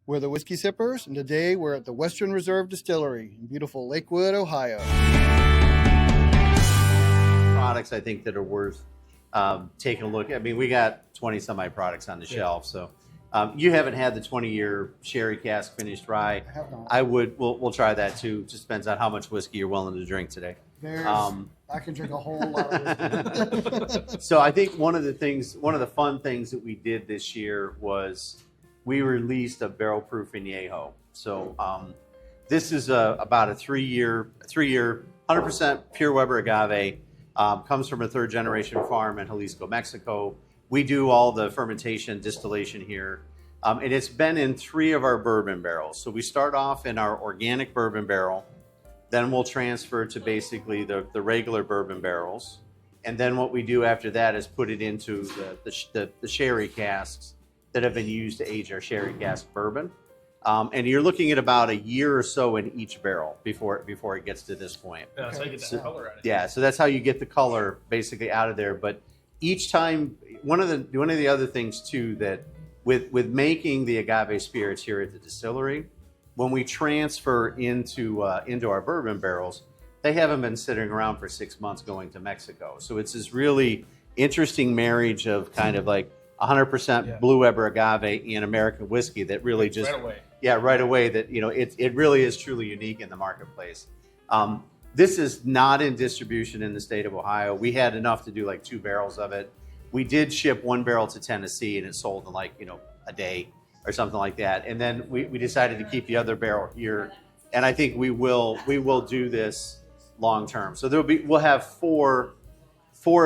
We're the Whiskey Sippers, and today we're at the Western Reserve Distillery in beautiful Lakewood, Ohio. Products I think that are worth taking a look at. I mean, we got 20 some odd products on the shelf, so you haven't had the 20-year sherry cask finished rye. I have not. I would. We'll try that too. Just depends on how much whiskey you're willing to drink today. I can drink a whole lot of whiskey. So I think one of the fun things that we did this year was we released a barrel proof añejo. So this is about a three-year, 100% pure Weber agave. Comes from a third-generation farm in Jalisco, Mexico. We do all the fermentation, distillation here. And it's been in 3 of our bourbon barrels. So we start off in our organic bourbon barrel. Then we'll transfer to basically the regular bourbon barrels. And then what we do after that is put it into the sherry casks that have been used to age our sherry cask bourbon. And you're looking at about a year or so in each barrel before it gets to this point. Yeah, so you get that color out of it. Yeah, so that's how you get the color basically out of there. But each time, one of the other things too, that with making the agave spirits here at the distillery, when we transfer into our bourbon barrels, they haven't been sitting around for 6 months going to Mexico. So it's this really interesting marriage of kind of like 100% Blue Weber agave and American whiskey that really just right away that it really is truly unique in the marketplace. This is not in distribution in the state of Ohio. We had enough to do like 2 barrels of it. We did ship 1 barrel to Tennessee and it sold in like a day or something like that. And then we decided to keep the other barrel here. And I think we will do this long term. So we'll have four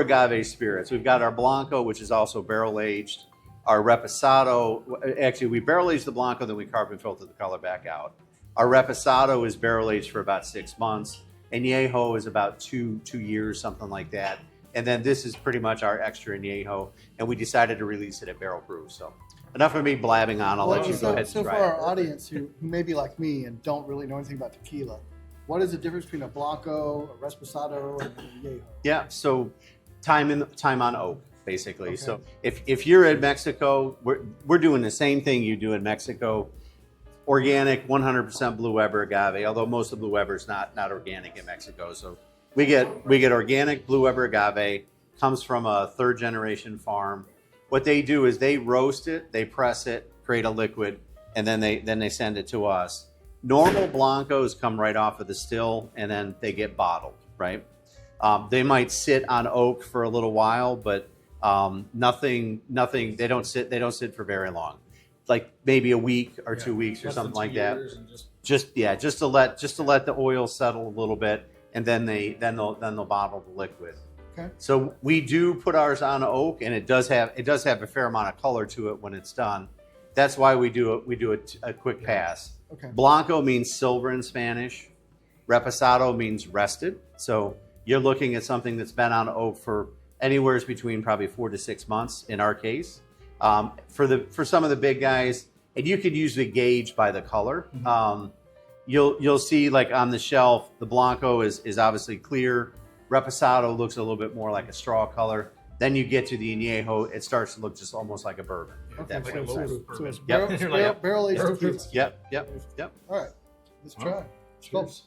agave spirits. We've got our Blanco, which is also barrel aged. Our Reposado, actually we barrel aged the Blanco, then we carbon filter the color back out. Our Reposado is barrel aged for about 6 months. Añejo is about two years, something like that. And then this is pretty much our extra Añejo, and we decided to release it at barrel proof. So enough of me blabbing on. I'll let you go ahead and try it. So for our audience who may be like me and don't really know anything about tequila, what is the difference between a Blanco, a Reposado, and an Añejo? Yeah, so time on oak, basically. Okay. So if you're in Mexico, we're doing the same thing you do in Mexico. Organic, 100% Blue Weber agave, although most of Blue Weber is not organic in Mexico. So we get organic Blue Weber agave, comes from a third-generation farm. What they do is they roast it, they press it, create a liquid, and then they send it to us. Normal Blancos come right off of the still, and then they get bottled, right? They might sit on oak for a little while, but nothing. They don't sit for very long, like maybe a week or 2 weeks or something like that. Just to let the oil settle a little bit, and then they'll bottle the liquid. Okay. So we do put ours on oak, and it does have a fair amount of color to it when it's done. That's why we do a quick pass. Okay. Blanco means silver in Spanish. Reposado means rested. So you're looking at something that's been on oak for anywhere between probably 4 to 6 months in our case. For some of the big guys, and you can usually gauge by the color. Mm-hmm. You'll see like on the shelf, the Blanco is obviously clear. Reposado looks a little bit more like a straw color. Then you get to the Añejo, it starts to look just almost like a bourbon. Okay, so it's Yep. barrel aged tequila. Yep. All right, let's try. Cheers.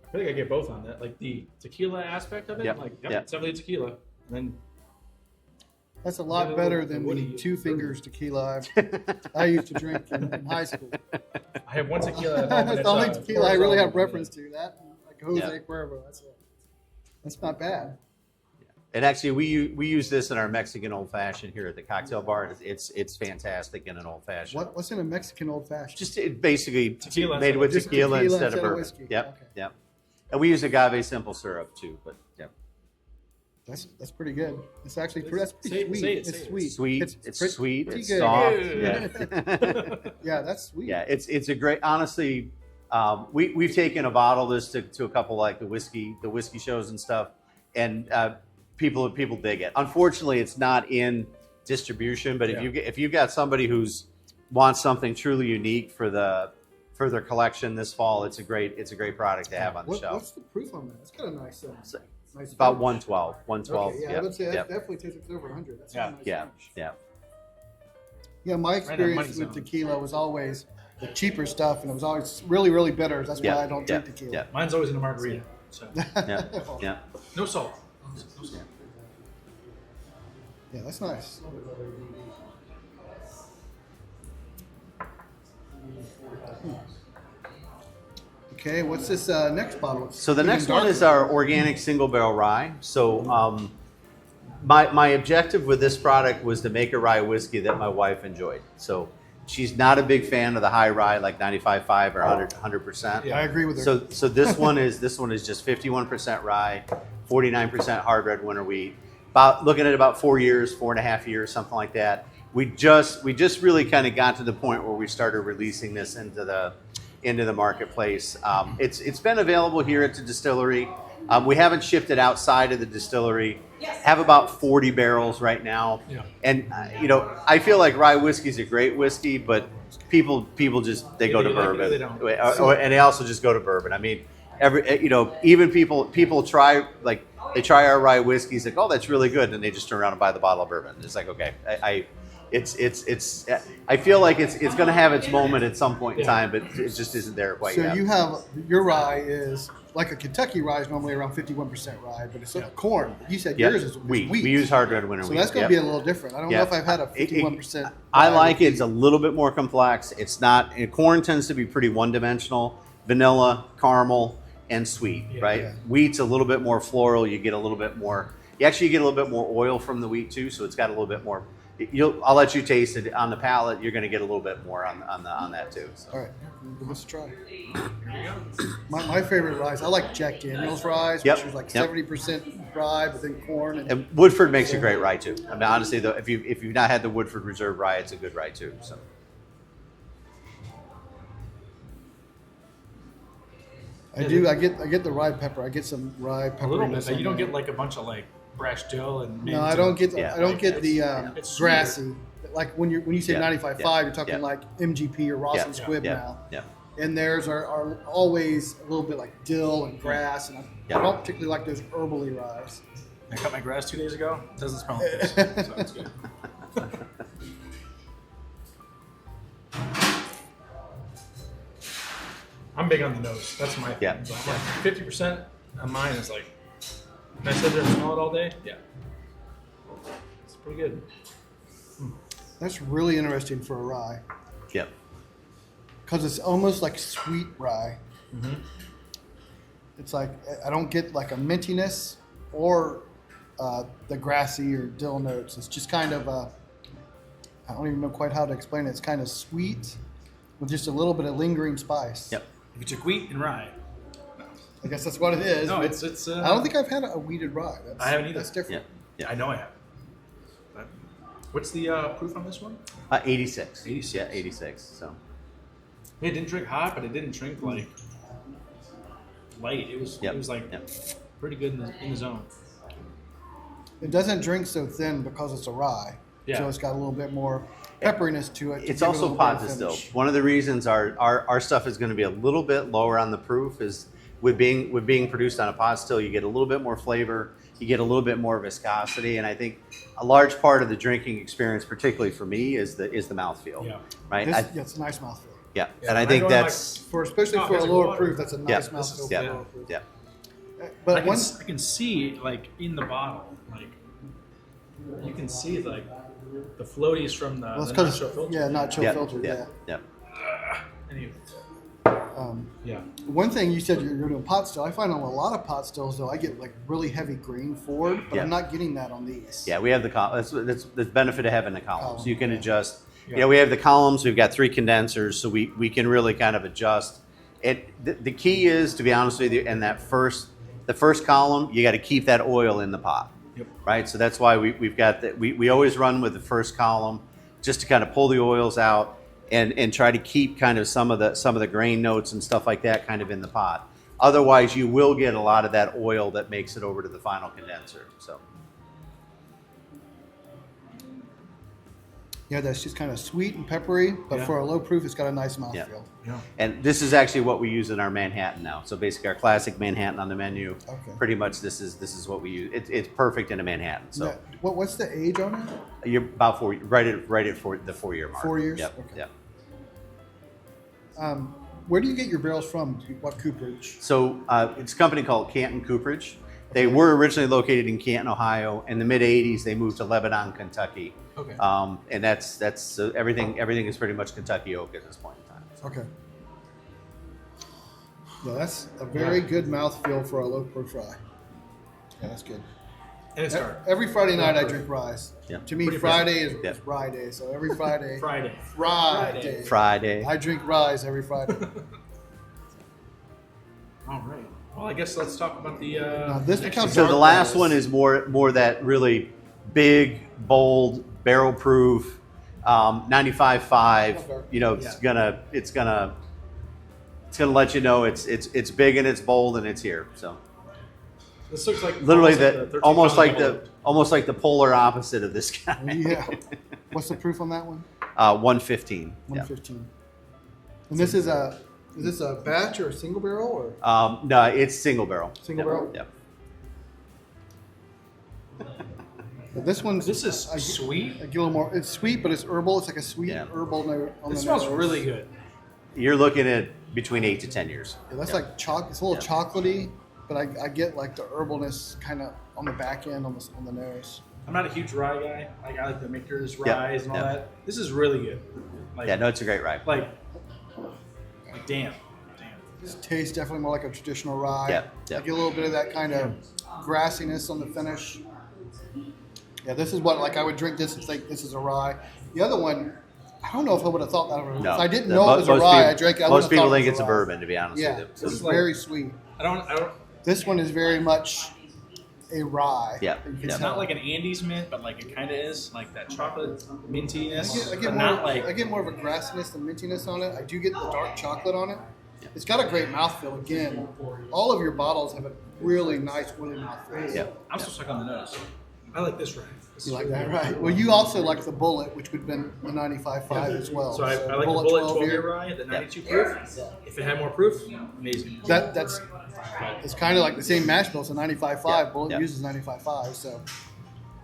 I think I get both on that, like the tequila aspect of it. It's definitely tequila. And then That's a lot better than the 2 fingers tequila I used to drink in high school. I have one tequila at home. That's the only tequila I really have reference to. That, like Jose Cuervo. That's not bad. And actually, we use this in our Mexican old fashioned here at the cocktail bar. It's fantastic in an old fashioned. What's in a Mexican old fashioned? Just basically tequila made with tequila instead of bourbon. whiskey. Yep, Okay. yep. And we use agave simple syrup too, but yep. That's pretty good. It's actually pretty sweet. It's sweet. Sweet. It's sweet. pretty It's good. soft. Yeah. Yeah. Yeah, that's sweet. Yeah. It's a great. Honestly, we've taken a bottle of this to a couple like the whiskey shows and stuff, and people dig it. Unfortunately, it's not in distribution. But if you've got somebody who's wants something truly unique for their collection this fall, it's a great product to have on the shelf. What's the proof on that? It's got a nice Nice About finish. 112. 112. Okay, yeah, I Yep, would say that yep, definitely tastes like it's over 100. That's Yeah. a nice yeah, finish. yeah. Yeah, my Right on money experience zone. with tequila was always the cheaper stuff, and it was always really, really bitter. That's Yeah, why I don't drink yeah, tequila. yeah. Mine's always in a margarita. So Yeah, yeah. no salt. No salt. Yeah, that's nice. Okay, what's this next bottle? So the Even next one darker. is our organic single barrel rye. So my objective with this product was to make a rye whiskey that my wife enjoyed. So she's not a big fan of the high rye, like 95.5 or 100%. Yeah, I agree with her. So this one is just 51% rye, 49% hard red winter wheat. About looking at about 4 years, 4.5 years, something like that. We just really kind of got to the point where we started releasing this into the marketplace. It's been available here at the distillery. We haven't shipped it outside of the distillery. Have about 40 barrels right now. Yeah. And I feel like rye whiskey is a great whiskey, but people just they go to Either you like it or bourbon, they don't. and they also just go to bourbon. I mean, even people try they try our rye whiskeys, like, oh, that's really good, and they just turn around and buy the bottle of bourbon. It's like, okay, I feel like it's going to have its moment at some point in time, but it just isn't there quite So yet. you have your rye is like a Kentucky rye is normally around 51% rye, but it's corn. You said Yeah, yours is wheat. wheat. We use hard red winter So wheat. that's going to Yep. be a little different. I don't Yeah. know if I've had a It- 51%. I rye like with it. It's a little bit more complex. It's not. Corn tends to be pretty one-dimensional. Vanilla, caramel, and sweet. Yeah. Right. Yeah. Wheat's a little bit more floral. You get a little bit more. You actually get a little bit more oil from the wheat too. So it's got a little bit more. I'll let you taste it on the palate. You're going to get a little bit more on that too. So. All right, give us a try. My favorite rye, I like Jack Daniel's rye, Yep, which is like yep. 70% rye, but then corn. And And Woodford makes a great rye too. I mean, honestly, though, if you've not had the Woodford Reserve rye, it's a good rye too. So. I get the rye pepper. I get some rye pepper. A little bit. You don't get like a bunch of like brash dill and. No, I don't get. Yeah. I don't get the It's grassy. Like when you say Yeah, 95.5, yeah, you're talking yeah. like MGP or Ross Yeah, and Squibb yeah, now. yeah. And theirs are always a little bit like dill and grass, and I Yeah. don't particularly like those herbally ryes. I cut my grass 2 days ago. It doesn't smell like this, so it's good. I'm big on the nose. That's my thing. Yeah. So I'm like 50% on mine is like, can I sit there and smell it all day? Yeah. It's pretty good. That's really interesting for a rye Yep. because it's almost like sweet rye. Mm-hmm. It's like I don't get like a mintiness or the grassy or dill notes. It's just kind of I don't even know quite how to explain it. It's kind of sweet with just a little bit of lingering spice. Yep. If you took wheat and rye. I guess that's what it is. No, but it's. I don't think I've had a wheated rye. That's, I haven't either. That's different. Yeah. I know I have. But what's the proof on this one? 86. 86. Yeah, 86. So. It didn't drink hot, but it didn't drink like light. It was Yep. it was like Yep. pretty good in the zone. It doesn't drink so thin because it's a rye. Yeah. So it's got a little bit more pepperiness to it. to It's give it a also little bit pot of distilled. finish. One of the reasons our stuff is going to be a little bit lower on the proof is with being produced on a pot still, you get a little bit more flavor, you get a little bit more viscosity, and I think a large part of the drinking experience, particularly for me, is the mouthfeel. Yeah. Right. It's a nice mouthfeel. Yeah. Yeah, And I I think go to my- that's Especially Oh, for a it's like lower water. proof, that's a Yeah. nice mouthfeel. yeah, for a lower proof. yeah. But I can see like in the bottle, like you can see like the floaties from the well, it's not because so filtered. not chill Yeah. filtered. Yeah. Yeah. Anyway, yeah. One thing you said you're doing pot still. I find on a lot of pot stills though, I get like really heavy green forward, but Yeah. I'm not getting that on these. Yeah, we have that's the benefit of having the columns. You can Yeah. adjust. Yeah. We have the columns. We've got 3 condensers, so we can really kind of adjust. The key is, to be honest with you, in the first column, you got to keep that oil in the pot. Yep. Right. So that's why we've got that. We always run with the first column just to kind of pull the oils out and try to keep kind of some of the grain notes and stuff like that kind of in the pot. Otherwise, you will get a lot of that oil that makes it over to the final condenser. So. Yeah, that's just kind of sweet and peppery, but Yeah. for a low proof, it's got a nice mouthfeel. Yeah. Yeah. And this is actually what we use in our Manhattan now. So basically, our classic Manhattan on the menu. Okay. Pretty much, this is what we use. It's perfect in a Manhattan. So Now, what's the age on it? you're about right at the 4 year mark. 4 years? Yep. Okay. Yep. Where do you get your barrels from? What cooperage? So it's a company called Canton Cooperage. They were originally located in Canton, Ohio. In the mid '80s, they moved to Lebanon, Kentucky. Okay. And that's everything is pretty much Kentucky oak at this point in time. So. Okay. Yeah, that's a very good mouthfeel for a low proof rye. Yeah, that's good. And it's dark. Every Friday night I drink ryes. Yeah. To me, Pretty Friday is Yeah. rye day. So every Friday, Friday. Friday. I drink ryes every Friday. All right. Well, I guess let's talk about the. Now, this next becomes So dark the last ryes. one is more that really big, bold, barrel proof, 95.5. You know, it's gonna let you know it's big and it's bold and it's here. So This looks like literally almost like the 13 almost like the polar opposite of this guy. Yeah. What's the proof on that one? 115. 115. And this is this a batch or a single barrel or Yeah. No, it's single barrel. single Yep. barrel? Yep. But this one's This is I get sweet. a little more. It's sweet, but it's herbal. It's like a sweet Yeah. herbal note on This the smells nose. really good. You're looking at between 8 to 10 years. Yeah, that's Yep. like chocolate. It's a little chocolatey, but I get like the herbalness kind of on the back end on the nose. I'm not a huge rye guy. Like I like the Maker's Yeah, ryes and all yeah. that. This is really good. Like, Yeah, no, it's a great rye. like damn. This tastes definitely more like a traditional rye. Yeah, yeah. I get a little bit of that kind of grassiness on the finish. Yeah, this is what like I would drink this and think this is a rye. The other one, I don't know if I would have thought that. No, If I didn't the- know it was a most rye, people- I drank it. I Most wouldn't have people thought it think was it's a rye. bourbon, to be honest Yeah, with this you. is is like- very sweet. I don't. This one is very much a rye. Yeah, You can yeah. It's tell. not like an Andes mint, but like it kind of is, like that chocolate mintiness. I but get not more, like I get more of a grassiness and mintiness on it. I do get the dark chocolate on it. It's got a great mouthfeel. Again, all of your bottles have a really nice woody mouthfeel. Yeah. I'm still stuck on the nose. I like this rye. This You is like really that, right? Well, you also like the Bullet, which would have been the 95.5 as well. So I like the Bullet 12 year year. rye, the 92 proof. If it had more proof, amazing. That's it's kind of like the same mash bill. It's a 95.5. Yeah, Bullet yeah. uses 95.5. So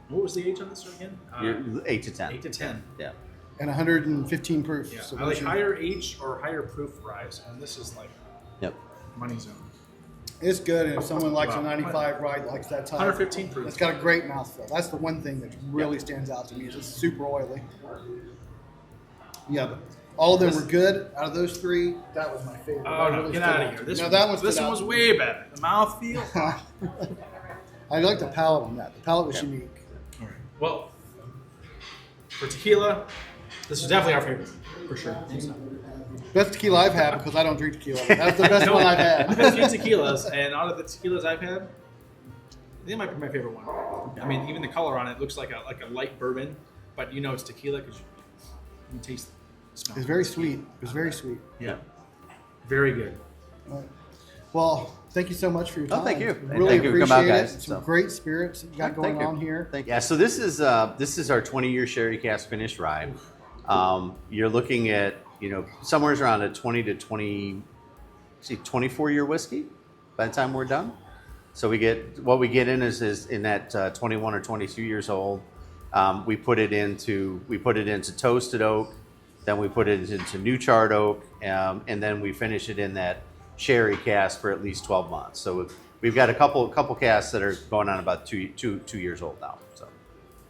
What was the age on this one again? You're 8 to 10. 8 to 10. Yeah. and 115 proof. Yeah, So I like those are- higher age or higher proof ryes, and this is like Yep. money zone. It's good, and if someone likes Wow. a 95 rye, likes that type. 115 proof. It's got a great mouthfeel. That's the one thing that really stands out to me. Is it's super oily. Yeah, but all of them were good. Out of those three, that was my favorite. Oh That no, really get stood out of to here. me. This No, one, that one this stood one out was to me. way better. The mouthfeel. I like the palate on that. The palate was Yeah. unique. All right. Well, for tequila, this is definitely our favorite, for sure. Best tequila I've had because I don't drink tequila. That's the best No, one I've I've had a few had. tequilas, and out of the tequilas I've had, they might be my favorite one. I mean, even the color on it looks like a light bourbon, but you know it's tequila because you taste the smell. It's very sweet. It was very sweet. Yeah, very good. Right. Well, thank you so much for your time. Oh, thank you. Really Thank you for coming out, appreciate guys. it. So- Some great spirits that you got going Thank you. on here. Yeah, so this is our 20-year sherry cask finished rye. You're looking at somewhere around a 24-year whiskey by the time we're done. So we get in is in that 21 or 22 years old. We put it into toasted oak, then we put it into new charred oak, and then we finish it in that sherry cask for at least 12 months. So we've got a couple casks that are going on about two years old now. So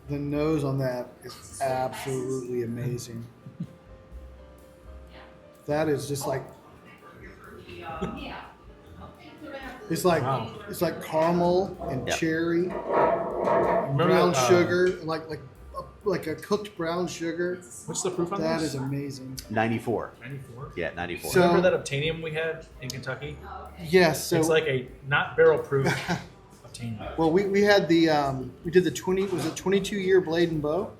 The nose on that is absolutely amazing. That is just like it's like Wow. it's like caramel and Yeah. cherry, Remember brown that, sugar, like a cooked brown sugar. What's the proof on That this? is amazing. 94. 94. Yeah, 94. So- Remember that obtainium we had in Kentucky? Yes. So It's like a not barrel proof obtainium. well, we had the we did the 22-year blade and bow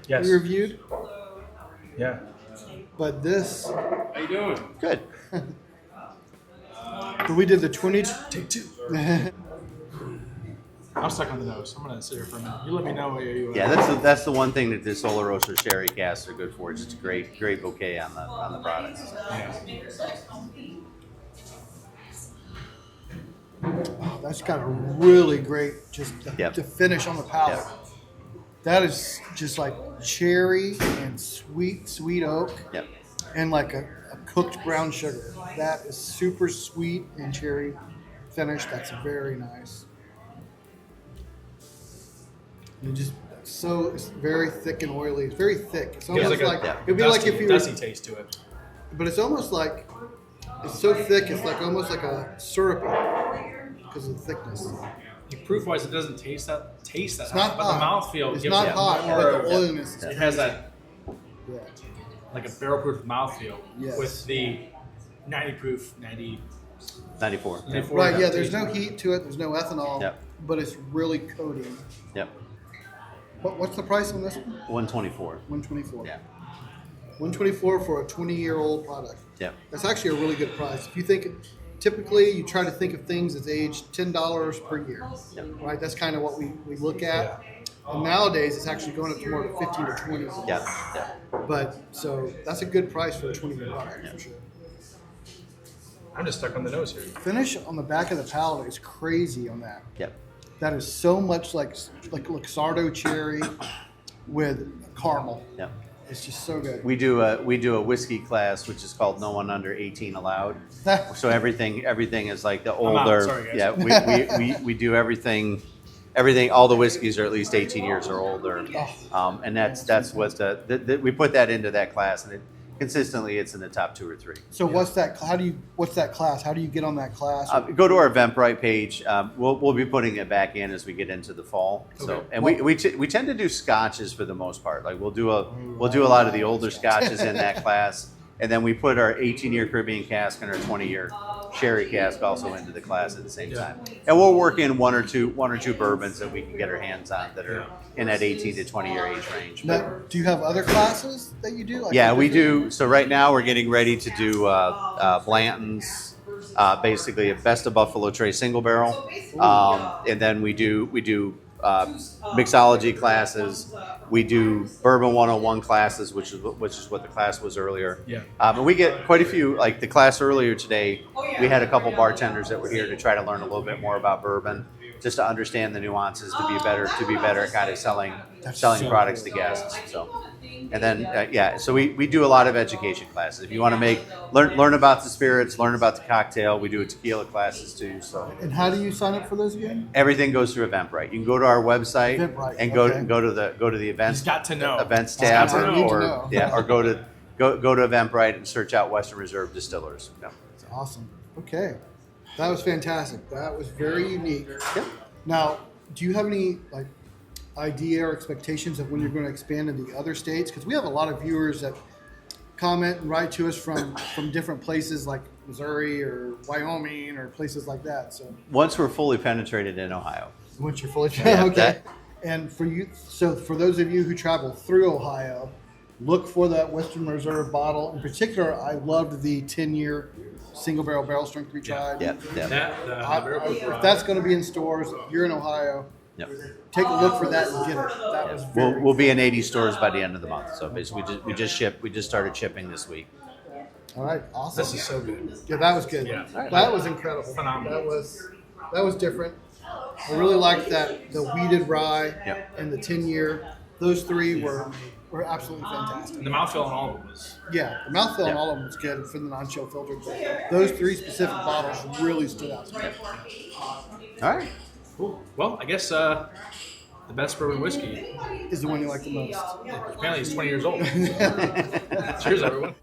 Yes. we reviewed, Yeah. but this How you doing? Good. we did the 20. Take two. I'm stuck on the nose. I'm gonna sit here for a minute. You let me know where you. Yeah, that's the one thing that the Oloroso sherry casks are good for. It's just a great bouquet on the products. Yeah. Oh, that's got a really great Yep. to finish on the palate. Yep. That is just like cherry and sweet oak, Yep. and like a cooked brown sugar. That is super sweet and cherry finish. That's very nice. And it's very thick and oily. It's very thick. It's Feels almost like like a it'd be like if you dusty taste to it. but it's almost like it's so thick. It's like almost like a syrupy because of the thickness. Proof wise, it doesn't taste that It's hot, not but hot. the mouthfeel It's gives not it hot, more. but the oiliness is It has that yeah. like a barrel proof mouthfeel Yes. with the 90 proof 94. 94 Right, yeah, there's taste. no heat to it, there's no ethanol, Yep. but it's really coating. Yep. What's the price on this one? 124. 124. Yeah. 124 for a 20-year-old product. Yep. That's actually a really good price. If you think, typically you try to think of things as aged $10 per year, Yep. right? That's kind of what we look at. And nowadays it's actually going up to more to 15 to 20. Yeah. Yeah. But so that's a good price for a 20-year product for sure. I'm just stuck on the nose here. Finish on the back of the palate is crazy on that. Yep. That is so much like Luxardo cherry with caramel. Yep. It's just so good. We do a whiskey class which is called No One Under 18 Allowed. So everything is like the older. Sorry, guys. Yeah. We do everything. All the whiskeys are at least 18 years or older, and that's what we put that into that class, and consistently it's in the top 2 or 3. So what's that class? How do you get on that class? Go to our Eventbrite page. We'll be putting it back in as we get into the fall. So, Okay. and we tend to do scotches for the most part. Like we'll do a lot of the older scotches in that class, and then we put our 18-year Caribbean cask and our 20-year sherry cask also into the class at the same time. And we'll work in one or two bourbons that we can get our hands on that are in that 18 to 20-year age range. Now, do you have other classes that you do? Like Yeah, we do. So right now we're getting ready to do Blanton's, basically a Best of Buffalo Trace single barrel, and then we do mixology classes. We do Bourbon 101 classes, which is what the class was earlier. Yeah. And we get quite a few. Like the class earlier today, we had a couple bartenders that were here to try to learn a little bit more about bourbon, just to understand the nuances, to be better at kind of selling so products cool. to guests. So, and then so we do a lot of education classes. If you want to learn about the spirits, learn about the cocktail, we do tequila classes too. So And how do you sign up for those again? everything goes through Eventbrite. You can go to our website Eventbrite, and okay. go to the events Just got to know. events Got tab, to know. or go to Eventbrite and search out Western Reserve Distillers. Yeah. Awesome. Okay. That was fantastic. That was very unique. Yeah. Now, do you have any idea or expectations of when you're going to expand into the other states? Because we have a lot of viewers that comment and write to us from different places like Missouri or Wyoming or places like that. So Once we're fully penetrated in Ohio. once you're fully Yeah, okay. that- And for those of you who travel through Ohio, look for that Western Reserve bottle. In particular, I loved the 10-year single barrel strength we tried. Yeah. If that's going to be in stores, if you're in Ohio, Yep. take a look for that and get it. That was very We'll be in 80 stores by the end of the month. So basically, we just started shipping this week. all right. Awesome. This is so good. Yeah, that was good. Yeah. That was incredible. Phenomenal. That was different. I really liked that the weeded rye Yep. and the 10-year. Those three were absolutely fantastic. And the mouthfeel on all of them was. Yeah, the mouthfeel on Yeah. all of them was good for the non-chill filtered. But those 3 specific bottles really stood out to me. All right. Cool. Well, I guess the best bourbon whiskey Is the one you like the most. apparently is 20 years old. Cheers, everyone.